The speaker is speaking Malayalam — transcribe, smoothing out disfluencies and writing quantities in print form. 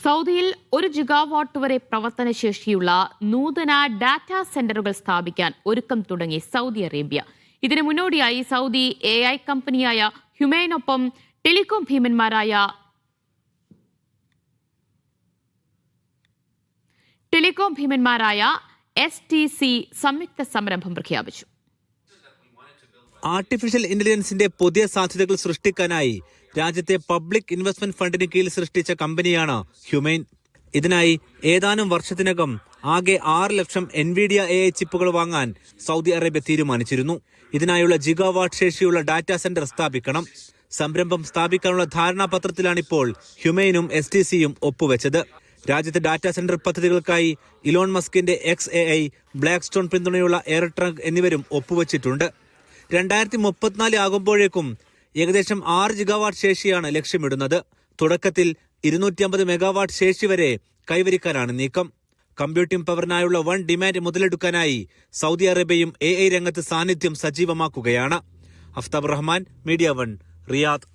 സൗദിയിൽ 1 ജിഗാവാട്ട് വരെ പ്രവർത്തനശേഷിയുള്ള നൂതന ഡാറ്റാ സെന്ററുകൾ സ്ഥാപിക്കാൻ ഒരുക്കം തുടങ്ങി സൗദി അറേബ്യ. ഇതിനു മുന്നോടിയായി സൗദി AI കമ്പനിയായ ഹ്യുമൈനൊപ്പം ടെലികോം ഭീമന്മാരായ STC സംയുക്ത സംരംഭം പ്രഖ്യാപിച്ചു. ആർട്ടിഫിഷ്യൽ ഇന്റലിജൻസിന്റെ പുതിയ സാധ്യതകൾ സൃഷ്ടിക്കാനായി രാജ്യത്തെ പബ്ലിക് ഇൻവെസ്റ്റ്മെന്റ് ഫണ്ടിന് കീഴിൽ സൃഷ്ടിച്ച കമ്പനിയാണ് ഹ്യുമൈൻ. ഇതിനായി ഏതാനും വർഷത്തിനകം ആകെ 6 ലക്ഷം NVIDIA AI ചിപ്പുകൾ വാങ്ങാൻ സൗദി അറേബ്യ തീരുമാനിച്ചിരുന്നു. ഇതിനായുള്ള ജിഗാവാട്ട് ശേഷിയുള്ള ഡാറ്റാ സെന്റർ സ്ഥാപിക്കണം. സംരംഭം സ്ഥാപിക്കാനുള്ള ധാരണാപത്രത്തിലാണിപ്പോൾ ഹ്യുമൈനും STCയും ഒപ്പുവെച്ചത്. രാജ്യത്തെ ഡാറ്റാ സെന്റർ പദ്ധതികൾക്കായി ഇലോൺ മസ്കിന്റെ XAI, ബ്ലാക്ക് പിന്തുണയുള്ള എയർട്രങ്ക് എന്നിവരും ഒപ്പുവെച്ചിട്ടുണ്ട്. 2034 ആകുമ്പോഴേക്കും ഏകദേശം 6 ജിഗാവാട്ട് ശേഷിയാണ് ലക്ഷ്യമിടുന്നത്. തുടക്കത്തിൽ 250 മെഗാവാട്ട് ശേഷി വരെ കൈവരിക്കാനാണ് നീക്കം. കമ്പ്യൂട്ടിംഗ് പവറിനായുള്ള വൻ ഡിമാൻഡ് മുതലെടുക്കാനായി സൗദി അറേബ്യയും AI രംഗത്ത് സാന്നിധ്യം സജീവമാക്കുകയാണ്. Aftab Rahman, media 1, Riyadh.